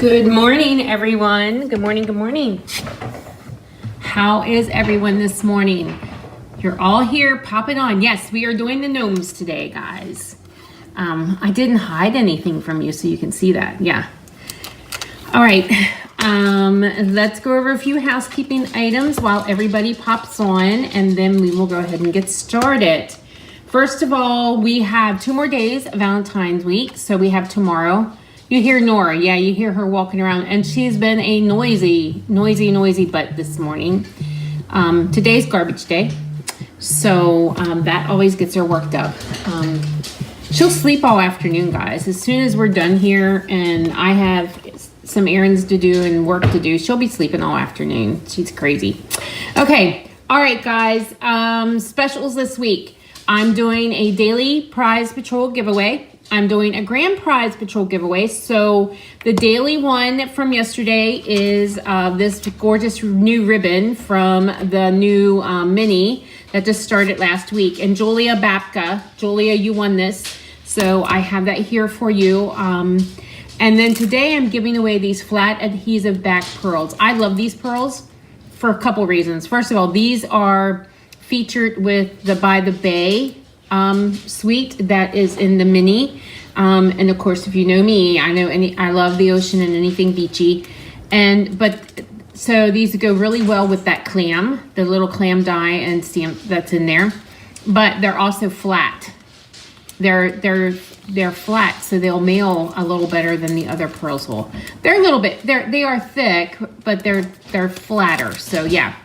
Good morning, everyone. Good morning, good morning. How is everyone this morning? You're all here popping on. Yes, we are doing the gnomes today, guys. I didn't hide anything from you, so you can see that. Yeah. All right. Let's go over a few housekeeping items while everybody pops on, and then we will go ahead and get started. First of all, we have 2 more days of Valentine's week, so we have tomorrow. You hear Nora, yeah, you hear her walking around, and she's been a noisy butt this morning. Today's garbage day, so that always gets her worked up. She'll sleep all afternoon, guys. As soon as we're done here and I have some errands to do and work to do, she'll be sleeping all afternoon. She's crazy. Okay, all right, guys, specials this week. I'm doing a daily prize patrol giveaway. I'm doing a grand prize patrol giveaway. So the daily one from yesterday is this gorgeous new ribbon from the new mini that just started last week. And Julia Babka, Julia, you won this. So I have that here for you. And then today I'm giving away these flat adhesive back pearls. I love these pearls for a couple reasons. First of all, these are featured with the By the Bay suite that is in the mini. And of course, if you know me, I love the ocean and anything beachy. So these go really well with that clam, the little clam die and stamp that's in there. But they're also flat. They're flat, so they'll mail a little better than the other pearls will. They're a little bit, they are thick, but they're flatter. So yeah.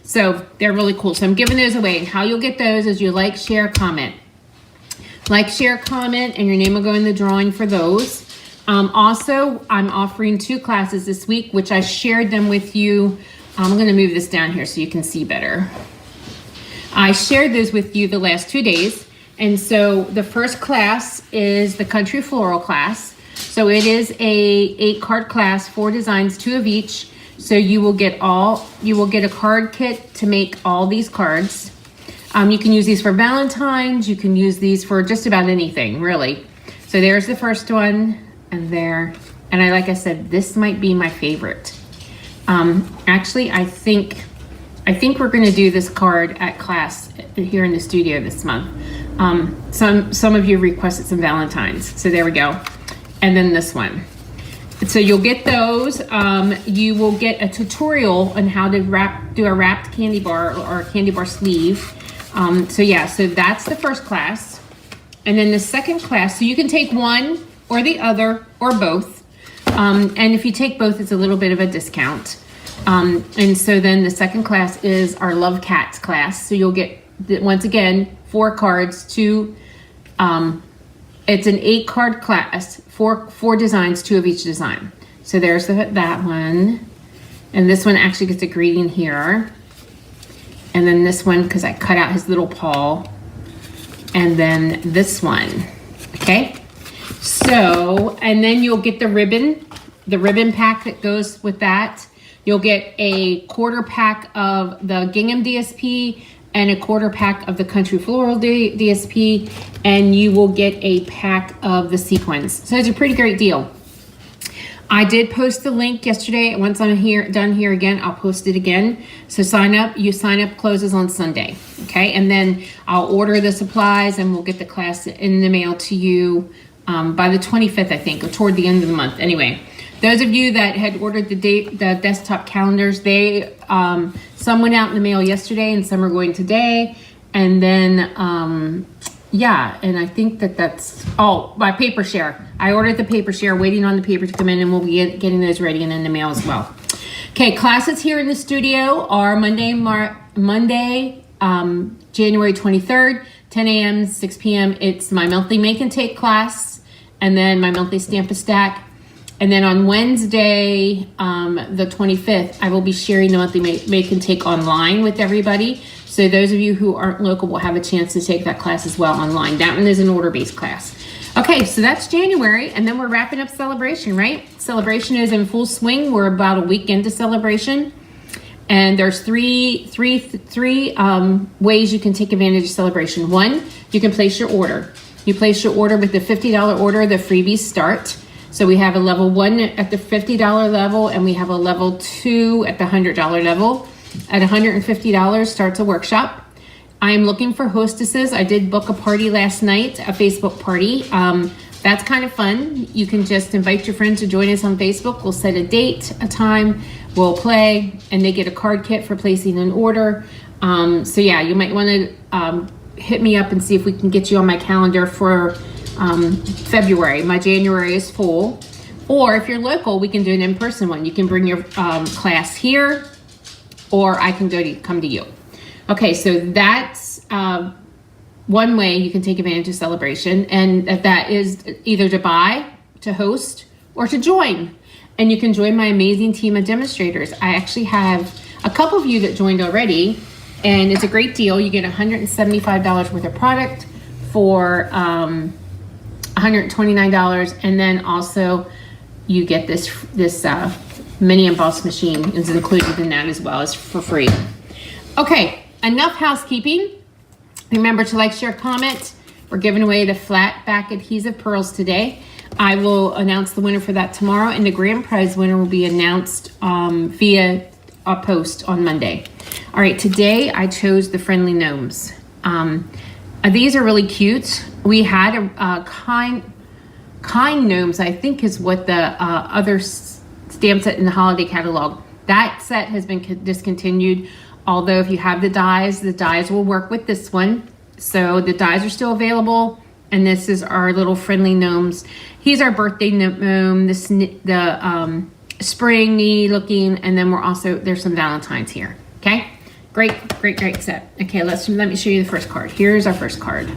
So they're really cool. So I'm giving those away. And how you'll get those is you like, share, comment. Like, share, comment, and your name will go in the drawing for those. Also, I'm offering 2 classes this week, which I shared them with you. I'm going to move this down here so you can see better. I shared those with you the last 2 days. And so the first class is the Country Floral class. So it is a 8-card class, 4 designs, 2 of each. So you will get a card kit to make all these cards. You can use these for Valentine's. You can use these for just about anything, really. So there's the first one, and there. And like I said, this might be my favorite. Actually, I think we're going to do this card at class here in the studio this month. Some of you requested some Valentines, so there we go. And then this one. So you'll get those. You will get a tutorial on how to do a wrapped candy bar or a candy bar sleeve. So that's the first class. And then the second class, so you can take one or the other or both. And if you take both, it's a little bit of a discount. And so then the second class is our Love Cats class. So you'll get, once again, 4 cards, 2, it's an 8-card class, 4 designs, 2 of each design. So there's that one. And this one actually gets a greeting here. And then this one, because I cut out his little paw. And then this one, okay? So, and then you'll get the ribbon pack that goes with that. You'll get a 1/4 pack of the gingham DSP and a 1/4 pack of the Country Floral DSP, and you will get a pack of the sequins. So it's a pretty great deal. I did post the link yesterday. Once I'm done here again, I'll post it again. So sign up. You sign up closes on Sunday, okay? And then I'll order the supplies, and we'll get the class in the mail to you by the 25th, I think, or toward the end of the month. Anyway, those of you that had ordered the desktop calendars, some went out in the mail yesterday and some are going today. And then, yeah, and I think that's, my paper share. I ordered the paper share, waiting on the paper to come in, and we'll be getting those ready and in the mail as well. Okay, classes here in the studio are Monday, January 23rd, 10 a.m., 6 p.m. It's my monthly make and take class, and then my monthly stamp a stack. And then on Wednesday, the 25th, I will be sharing the monthly make and take online with everybody. So those of you who aren't local will have a chance to take that class as well online. That one is an order-based class. Okay, so that's January, and then we're wrapping up Celebration, right? Celebration is in full swing. We're about a week into Celebration. And there's three ways you can take advantage of Celebration. 1, you can place your order. You place your order with the $50 order, the freebies start. So we have a level 1 at the $50 level, and we have a level 2 at the $100 level. At $150 starts a workshop. I am looking for hostesses. I did book a party last night, a Facebook party. That's kind of fun. You can just invite your friends to join us on Facebook. We'll set a date, a time, we'll play, and they get a card kit for placing an order. So yeah, you might want to hit me up and see if we can get you on my calendar for February. My January is full. Or if you're local, we can do an in-person one. You can bring your class here, or I can come to you. Okay, so that's one way you can take advantage of celebration, and that is either to buy, to host, or to join. And you can join my amazing team of demonstrators. I actually have a couple of you that joined already, and it's a great deal. You get $175 worth of product for $129, and then also you get this mini emboss machine is included in that as well as for free. Okay, enough housekeeping. Remember to like, share, comment. We're giving away the flat back adhesive pearls today. I will announce the winner for that tomorrow, and the grand prize winner will be announced via a post on Monday. All right, today I chose the Friendly Gnomes. These are really cute. We had a kind Gnomes, I think is what the other stamp set in the holiday catalog. That set has been discontinued. Although if you have the dies will work with this one. So the dies are still available. And this is our little Friendly Gnomes. He's our birthday gnome, the springy looking, and then there's some Valentines here. Okay, great set. Okay, let me show you the first card. Here's our first card.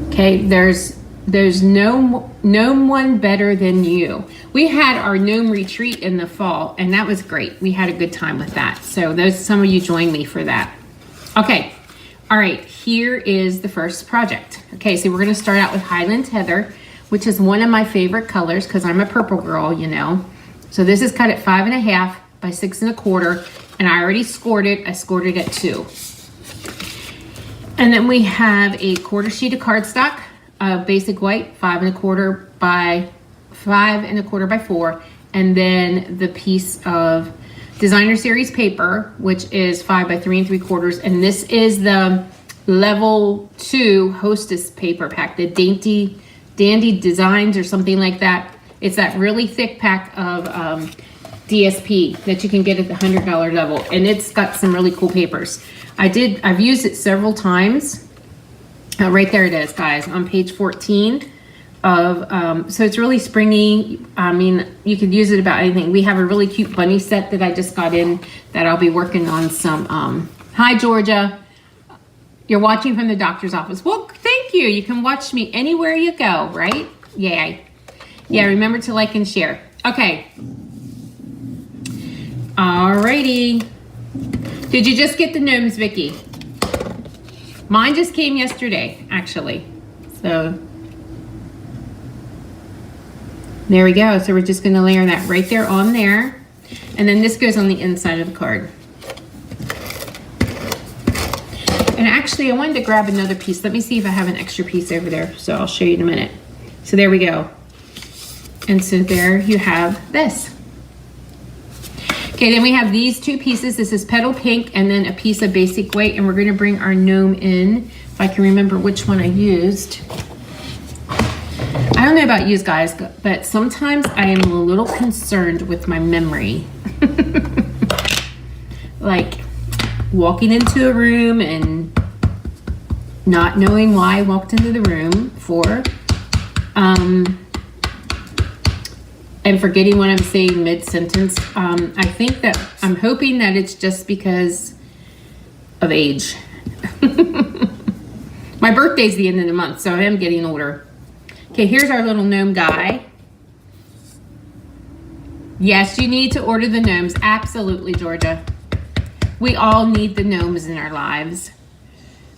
Okay, there's no one better than you. We had our gnome retreat in the fall, and that was great. We had a good time with that. So some of you joined me for that. Okay, all right, here is the first project. Okay, so we're gonna start out with Highland Heather, which is one of my favorite colors because I'm a purple girl, you know. So this is cut at 5.5 by 6 1/4, and I already scored it. I scored it at 2. And then we have a 1/4 sheet of cardstock, basic white, 5 1/4 by 5 1/4 by 4, and then the piece of Designer Series paper, which is 5 by 3 3/4, and this is the level 2 Hostess paper pack, the Dandy Designs or something like that. It's that really thick pack of DSP that you can get at the $100 level, and it's got some really cool papers. I've used it several times. Right there it is, guys, on page 14 of, so it's really springy. I mean, you could use it about anything. We have a really cute bunny set that I just got in that I'll be working on some, hi, Georgia. You're watching from the doctor's office. Well, thank you. You can watch me anywhere you go, right? Yay. Yeah, remember to like and share. Okay. Alrighty. Did you just get the gnomes, Vicki? Mine just came yesterday, actually. So there we go. So we're just going to layer that right there on there. And then this goes on the inside of the card. And actually, I wanted to grab another piece. Let me see if I have an extra piece over there. So I'll show you in a minute. So there we go. And so there you have this. Okay, then we have these two pieces. This is Petal Pink and then a piece of Basic White. And we're going to bring our gnome in. If I can remember which one I used. I don't know about you guys, but sometimes I am a little concerned with my memory. Like walking into a room and not knowing why I walked into the room for, and forgetting what I'm saying mid-sentence. I think that I'm hoping that it's just because of age. My birthday's the end of the month, so I am getting older. Okay, here's our little gnome guy. Yes, you need to order the gnomes. Absolutely, Georgia. We all need the gnomes in our lives.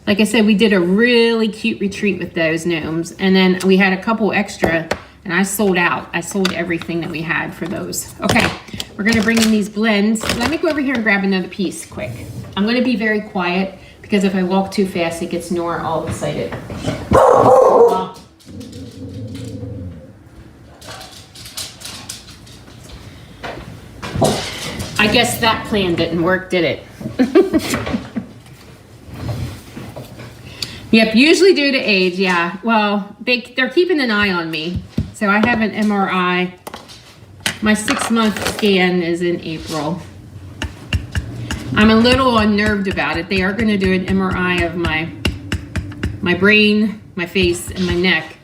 Like I said, we did a really cute retreat with those gnomes, and then we had a couple extra, and I sold out. I sold everything that we had for those. Okay, we're gonna bring in these blends. Let me go over here and grab another piece quick. I'm gonna be very quiet because if I walk too fast, it gets Nora all excited. I guess that plan didn't work, did it? Yep, usually due to age, yeah. Well, they're keeping an eye on me. So I have an MRI. My 6-month scan is in April. I'm a little unnerved about it. They are going to do an MRI of my brain, my face, and my neck.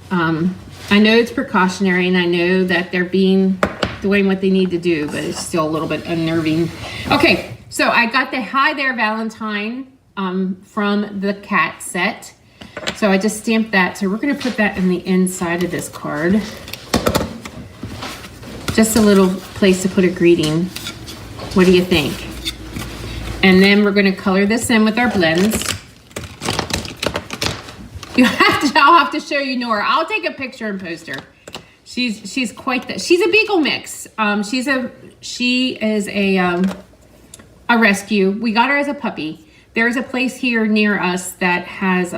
I know it's precautionary, and I know that they're doing what they need to do, but it's still a little bit unnerving. Okay, so I got the Hi There Valentine from the cat set. So I just stamped that. So we're going to put that in the inside of this card. Just a little place to put a greeting. What do you think? And then we're going to color this in with our blends. I'll have to show you Nora. I'll take a picture and post her. She's quite she's a beagle mix. She is a rescue. We got her as a puppy. There's a place here near us that has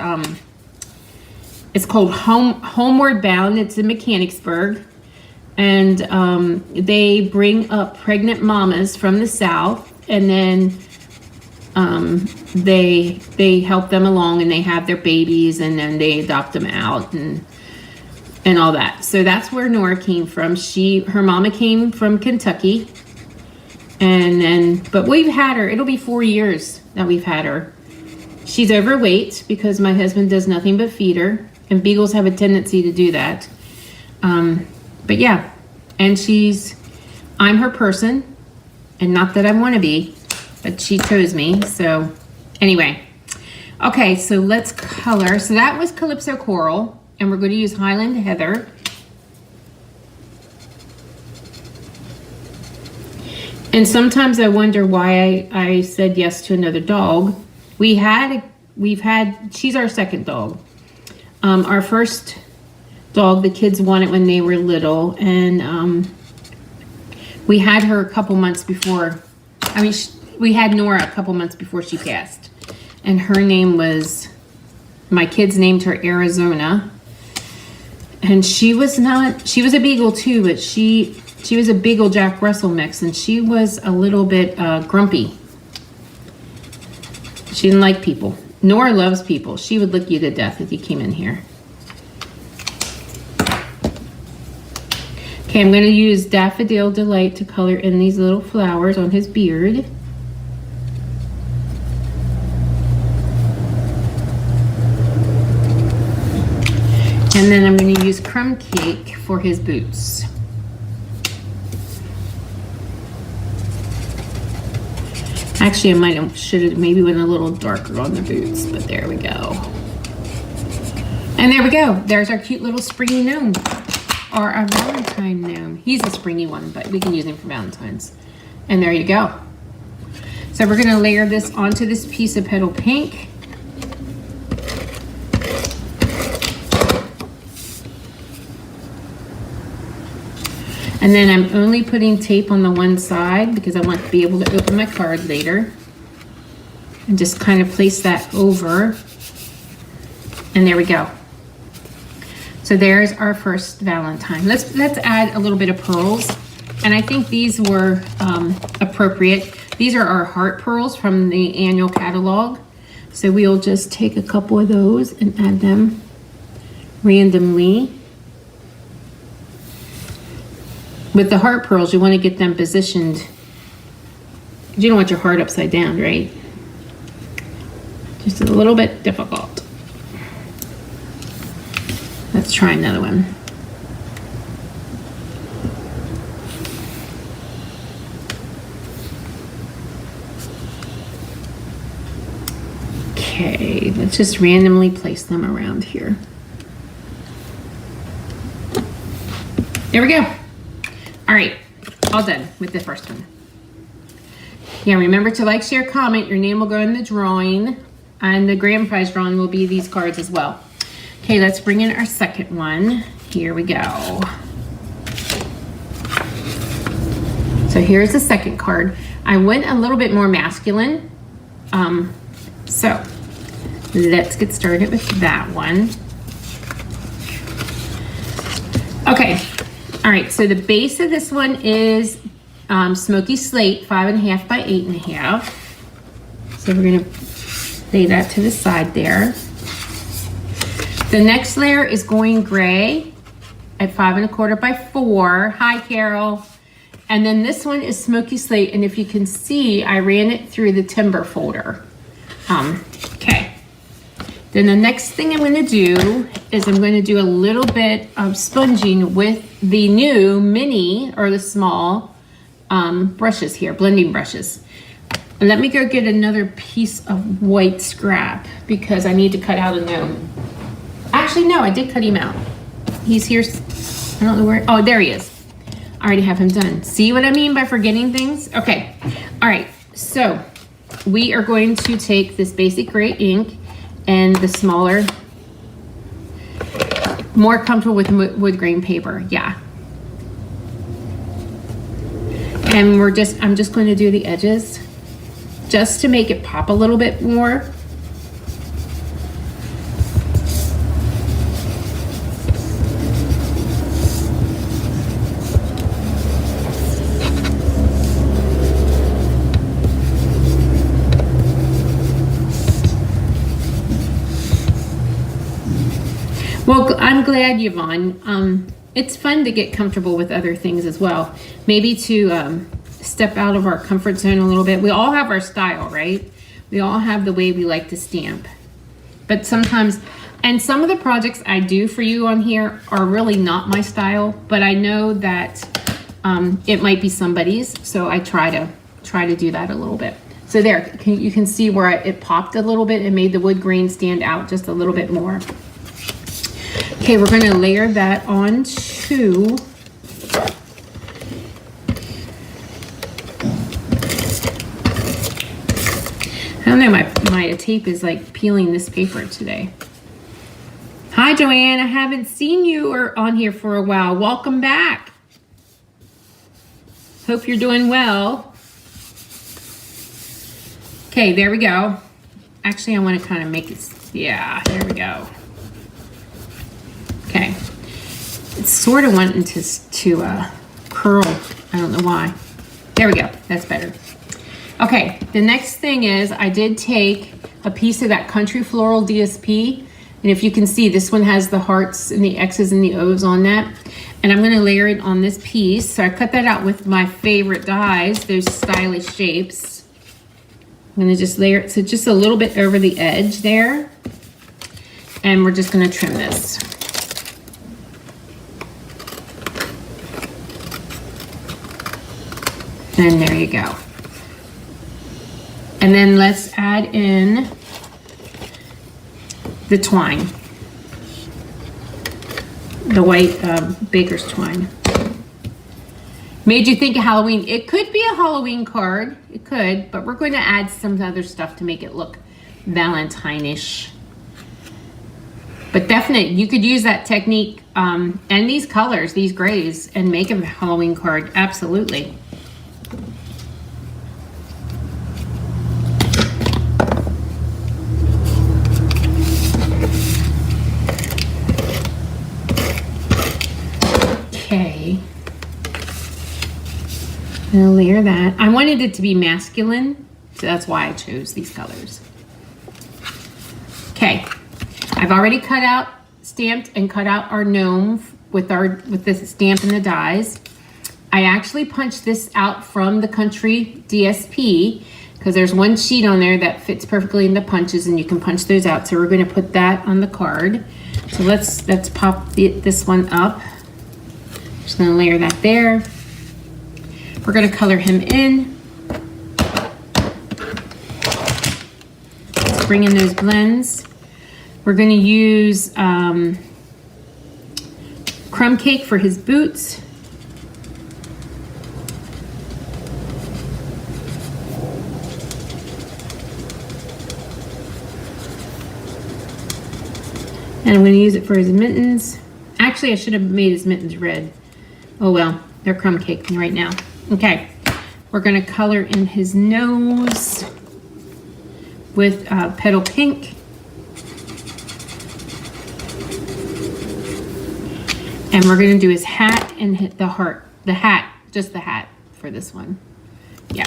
it's called Homeward Bound. It's in Mechanicsburg, and they bring up pregnant mamas from the South, and then they help them along, and they have their babies, and then they adopt them out and all that. So that's where Nora came from. Her mama came from Kentucky, but we've had her. It'll be 4 years that we've had her. She's overweight because my husband does nothing but feed her, and beagles have a tendency to do that. But yeah, and I'm her person, and not that I want to be, but she chose me. So anyway, okay, so let's color. So that was Calypso Coral, and we're going to use Highland Heather. And sometimes I wonder why I said yes to another dog. She's our second dog. Our first dog, the kids wanted when they were little, and we had her a couple months before. We had Nora a couple months before she passed, and her name was, my kids named her Arizona. And she was a beagle too, but she was a Beagle Jack Russell mix, and she was a little bit grumpy. She didn't like people. Nora loves people. She would lick you to death if you came in here. Okay, I'm going to use Daffodil Delight to color in these little flowers on his beard. And then I'm going to use Crumb Cake for his boots. Actually, I should have maybe went a little darker on the boots, but there we go. And there we go. There's our cute little springy gnome, or our Valentine gnome. He's a springy one, but we can use him for Valentine's. And there you go. So we're going to layer this onto this piece of petal pink. And then I'm only putting tape on the one side because I want to be able to open my card later. And just kind of place that over. And there we go. So there's our first Valentine. Let's add a little bit of pearls. And I think these were appropriate. These are our heart pearls from the annual catalog. So we'll just take a couple of those and add them randomly. With the heart pearls, you want to get them positioned. You don't want your heart upside down, right? Just a little bit difficult. Let's try another one. Okay, let's just randomly place them around here. There we go. All right, all done with the first one. Yeah, remember to like, share, comment. Your name will go in the drawing, and the grand prize drawing will be these cards as well. Okay, let's bring in our second one. Here we go. So here's the second card. I went a little bit more masculine. So let's get started with that one. Okay. All right, so the base of this one is Smoky Slate 5.5 by 8.5. So we're gonna lay that to the side there. The next layer is Going Gray at 5.25 by 4. Hi, Carol. And then this one is Smoky Slate, and if you can see, I ran it through the timber folder. Okay. Then the next thing I'm gonna do is I'm gonna do a little bit of sponging with the new mini, or the small brushes here, blending brushes. And let me go get another piece of white scrap because I need to cut out a gnome. Actually, no, I did cut him out. He's here, I don't know where, oh, there he is. I already have him done. See what I mean by forgetting things? Okay, all right, so we are going to take this basic gray ink and the smaller, more comfortable with wood grain paper, yeah. And I'm just going to do the edges just to make it pop a little bit more. Well, I'm glad, Yvonne. It's fun to get comfortable with other things as well. Maybe to step out of our comfort zone a little bit. We all have our style, right? We all have the way we like to stamp. But sometimes, and some of the projects I do for you on here are really not my style, but I know that it might be somebody's, so I try to do that a little bit. So there, you can see where it popped a little bit and made the wood grain stand out just a little bit more. Okay, we're gonna layer that onto I don't know, my tape is like peeling this paper today. Hi, Joanne, I haven't seen you on here for a while. Welcome back. Hope you're doing well. Okay, there we go. Actually, I want to kind of make it, yeah, there we go. Okay, it's sort of wanting to curl. I don't know why. There we go, that's better. Okay, the next thing is I did take a piece of that Country Floral DSP, and if you can see, this one has the hearts and the X's and the O's on that, and I'm gonna layer it on this piece. So I cut that out with my favorite dies, those stylish shapes. I'm gonna just layer it, so just a little bit over the edge there, and we're just gonna trim this. And there you go. And then let's add in the twine, the white baker's twine. Made you think of Halloween. It could be a Halloween card, it could, but we're going to add some other stuff to make it look Valentine-ish. But definitely, you could use that technique and these colors, these grays, and make a Halloween card, absolutely. Okay, I'm gonna layer that. I wanted it to be masculine, so that's why I chose these colors. Okay, I've already cut out, stamped and cut out our gnome with this stamp and the dies. I actually punched this out from the Country DSP because there's one sheet on there that fits perfectly in the punches, and you can punch those out. So we're going to put that on the card. So let's pop this one up. Just gonna layer that there. We're gonna color him in. Let's bring in those blends. We're gonna use crumb cake for his boots. And I'm gonna use it for his mittens. Actually, I should have made his mittens red. Oh well, they're crumb cake right now. Okay, we're gonna color in his nose with petal pink. And we're gonna do his hat and hit the heart, just the hat for this one. Yeah.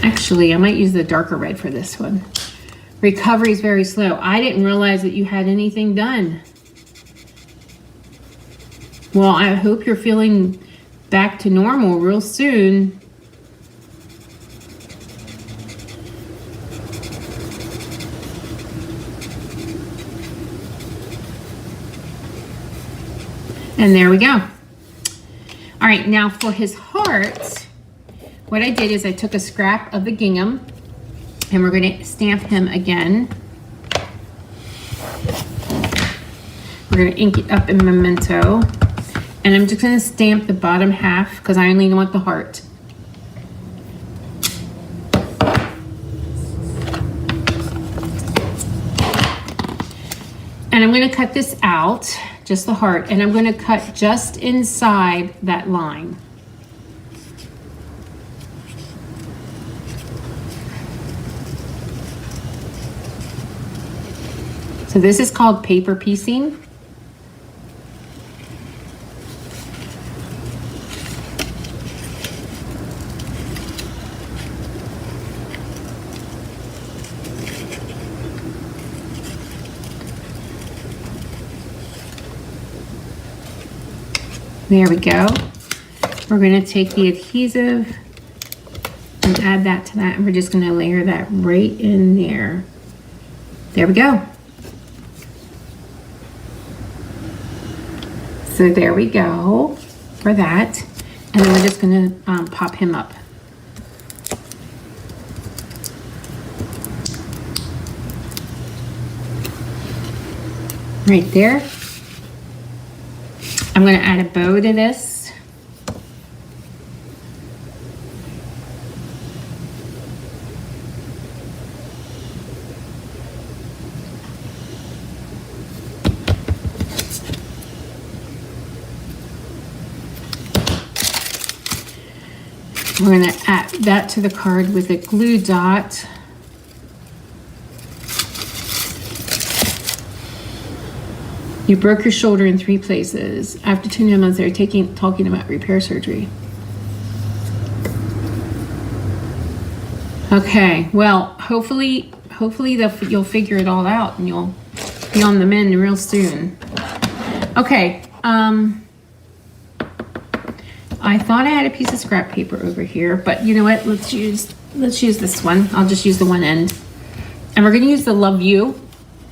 Actually, I might use the darker red for this one. Recovery is very slow. I didn't realize that you had anything done. Well, I hope you're feeling back to normal real soon. And there we go. All right, now for his heart, what I did is I took a scrap of the gingham and we're going to stamp him again. We're going to ink it up in Memento. And I'm just going to stamp the bottom half because I only want the heart. And I'm going to cut this out, just the heart, and I'm going to cut just inside that line. So this is called paper piecing. There we go. We're going to take the adhesive and add that to that, and we're just going to layer that right in there. There we go. So there we go for that. And then we're just going to pop him up. Right there. I'm going to add a bow to this. We're going to add that to the card with a glue dot. You broke your shoulder in 3 places. After 2 months, they're talking about repair surgery. Okay, well, hopefully you'll figure it all out and you'll be on the mend real soon. Okay, I thought I had a piece of scrap paper over here, but you know what? Let's use this one. I'll just use the one end. And we're gonna use the Love You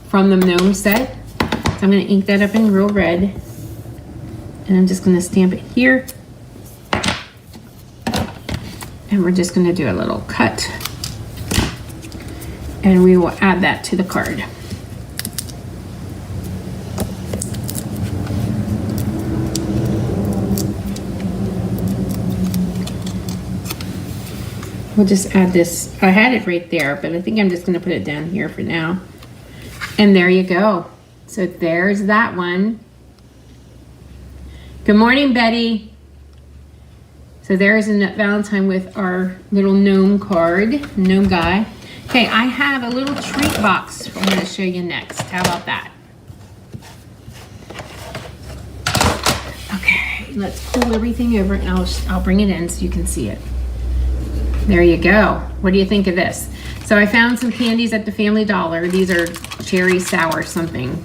from the Gnome set. So I'm gonna ink that up in real red. And I'm just gonna stamp it here. And we're just gonna do a little cut. And we will add that to the card. We'll just add this. I had it right there, but I think I'm just gonna put it down here for now. And there you go. So there's that one. Good morning, Betty. So there's a Valentine with our little gnome card, gnome guy. Okay, I have a little treat box I'm gonna show you next. How about that? Okay, let's pull everything over and I'll bring it in so you can see it. There you go. What do you think of this? So I found some candies at the Family Dollar. These are cherry sour something.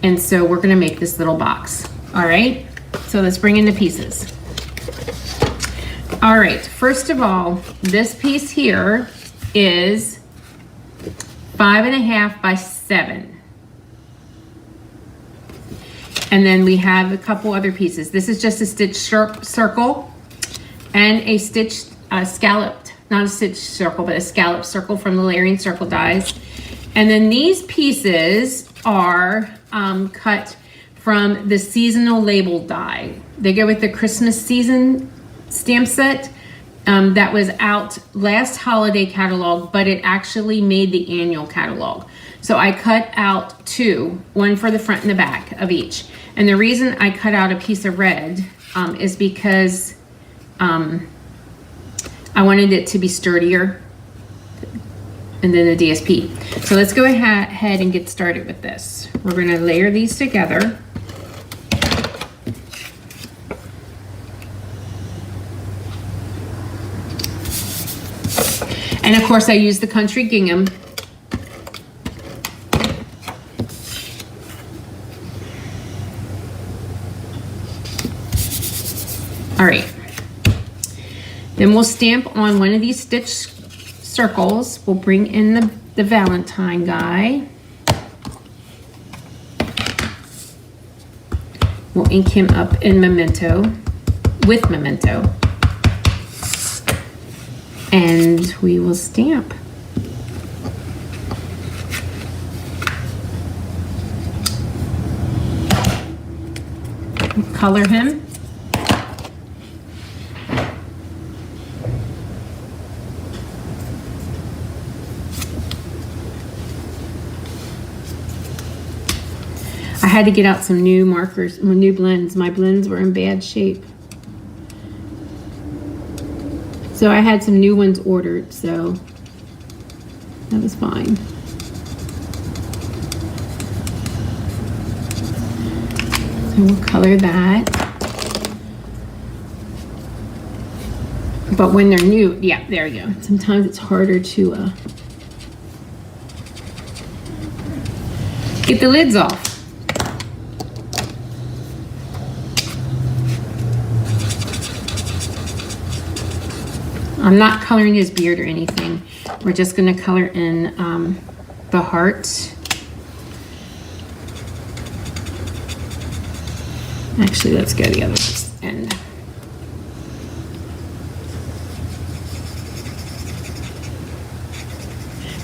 And so we're gonna make this little box. All right, so let's bring in the pieces. All right, first of all, this piece here is 5.5 by 7. And then we have a couple other pieces. This is just a stitch circle and a stitched scalloped, not a stitched circle, but a scalloped circle from the layering circle dies. And then these pieces are cut from the seasonal label die. They go with the Christmas season stamp set that was out last holiday catalog, but it actually made the annual catalog. So I cut out 2, one for the front and the back of each. And the reason I cut out a piece of red is because I wanted it to be sturdier and then the DSP. So let's go ahead and get started with this. We're gonna layer these together. And of course I use the country gingham. All right. Then we'll stamp on one of these stitch circles. We'll bring in the Valentine guy. We'll ink him up in Memento, with Memento. And we will stamp. We'll color him. I had to get out some new markers, new blends. My blends were in bad shape. So I had some new ones ordered, so that was fine. So we'll color that. But when they're new, yeah, there we go. Sometimes it's harder to get the lids off. I'm not coloring his beard or anything. We're just gonna color in the heart. Actually, let's go the other end.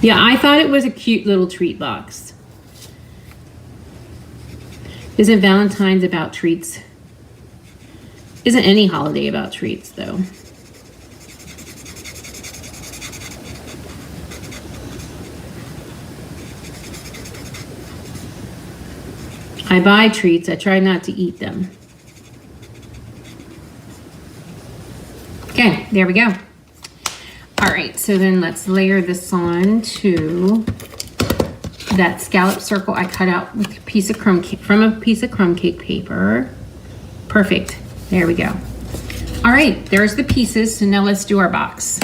Yeah, I thought it was a cute little treat box. Isn't Valentine's about treats? Isn't any holiday about treats, though? I buy treats, I try not to eat them. Okay, there we go. All right, so then let's layer this on to that scallop circle I cut out with a piece of crumb cake, from a piece of crumb cake paper. Perfect, there we go. All right, there's the pieces, so now let's do our box.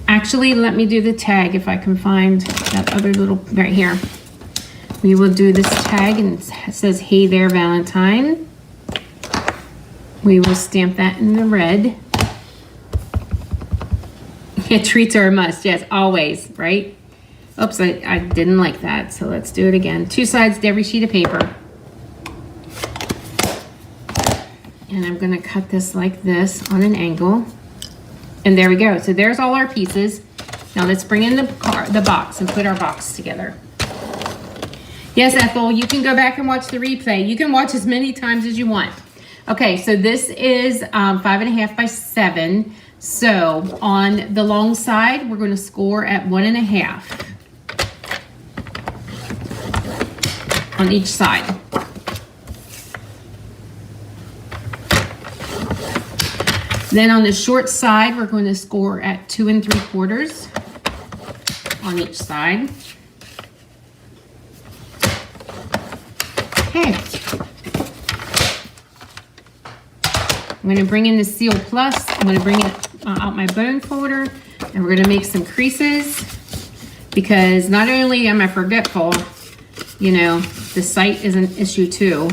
Actually, let me do the tag if I can find that other little, right here. We will do this tag and it says, "Hey there, Valentine." We will stamp that in the red. Yeah, treats are a must, yes, always, right? Oops, I didn't like that, so let's do it again. 2 sides to every sheet of paper. And I'm gonna cut this like this on an angle. And there we go, so there's all our pieces. Now let's bring in the box and put our box together. Yes, Ethel, you can go back and watch the replay. You can watch as many times as you want. Okay, so this is 5.5 by 7. So on the long side, we're going to score at 1.5 on each side. Then on the short side, we're going to score at 2 3/4 on each side. Okay. I'm going to bring in the Seal Plus. I'm going to bring it out my bone folder, and we're going to make some creases because not only am I forgetful, you know, the sight is an issue too.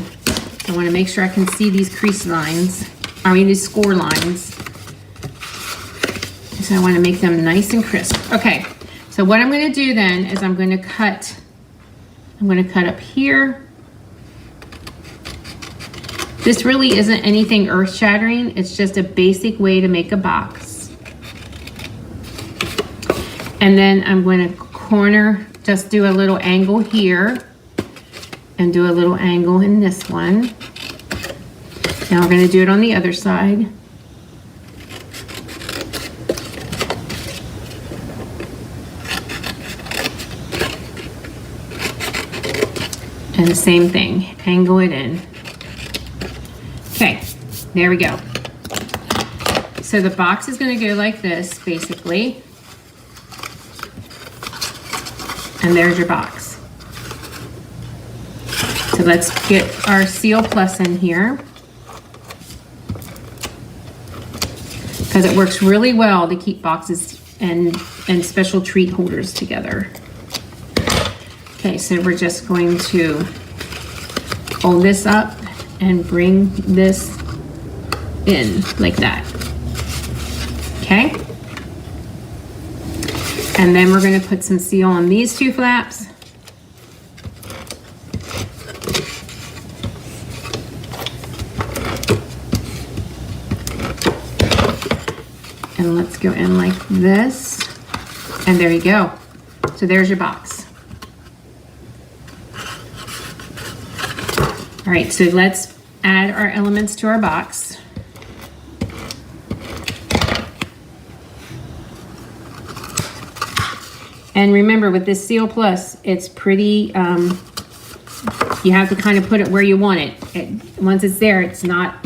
I want to make sure I can see these crease lines. I mean, these score lines. So I want to make them nice and crisp. Okay. So what I'm going to do then is I'm going to cut up here. This really isn't anything earth-shattering. It's just a basic way to make a box. And then I'm going to corner, just do a little angle here and do a little angle in this one. Now we're going to do it on the other side. And the same thing, angle it in. Okay, there we go. So the box is going to go like this, basically. And there's your box. So let's get our Seal Plus in here, because it works really well to keep boxes and special treat holders together. Okay, so we're just going to fold this up and bring this in like that. Okay. And then we're going to put some seal on these two flaps. And let's go in like this. And there you go. So there's your box. All right, so let's add our elements to our box. And remember, with this Seal Plus, it's pretty, you have to kind of put it where you want it. Once it's there, it's not,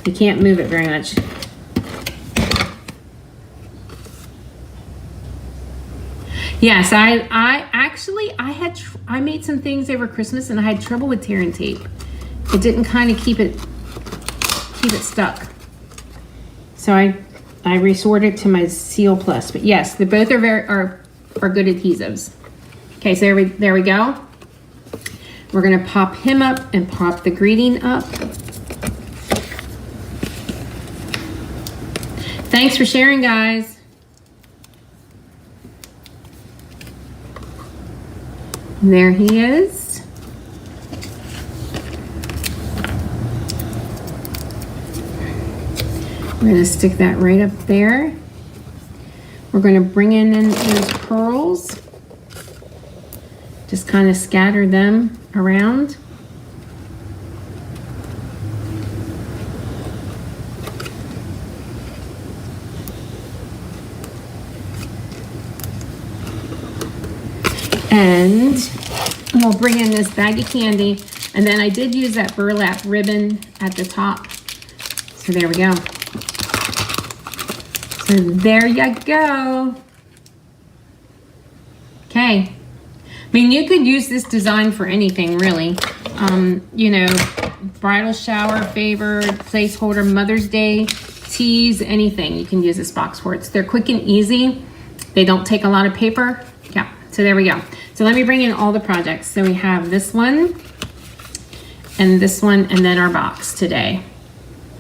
you can't move it very much. Yes, I made some things over Christmas and I had trouble with tearing tape. It didn't kind of keep it stuck. So I resorted to my Seal Plus. But yes, they both are good adhesives. Okay, so there we go. We're gonna pop him up and pop the greeting up. Thanks for sharing, guys. There he is. We're gonna stick that right up there. We're gonna bring in those pearls. Just kind of scatter them around. And we'll bring in this bag of candy. And then I did use that burlap ribbon at the top. So there we go. So there you go. Okay. I mean, you could use this design for anything, really. You know, bridal shower, favor, placeholder, Mother's Day, teas, anything you can use this box for. They're quick and easy. They don't take a lot of paper. Yeah, so there we go. So let me bring in all the projects. So we have this one, and then our box today.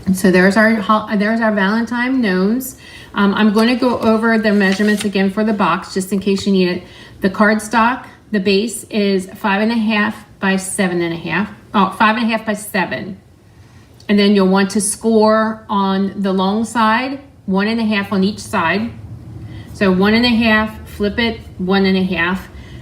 And so there's our Valentine Gnomes. I'm going to go over the measurements again for the box, just in case you need it. The cardstock, the base is 5.5 by 7.5. Oh, 5.5 by 7. And then you'll want to score on the long side, 1.5 on each side. So 1.5, flip it, 1.5.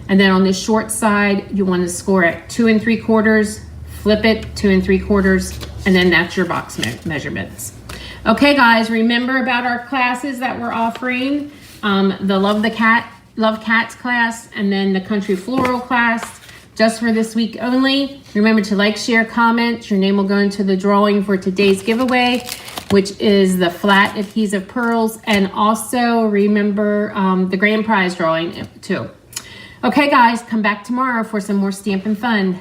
And then on the short side, you want to score at 2 3/4, flip it, 2 3/4, and then that's your box measurements. Okay, guys, remember about our classes that we're offering. The Love Cats class, and then the Country Floral class, just for this week only. Remember to like, share, comment. Your name will go into the drawing for today's giveaway, which is the flat adhesive pearls. And also remember the grand prize drawing too. Okay, guys, come back tomorrow for some more Stampin' Fun.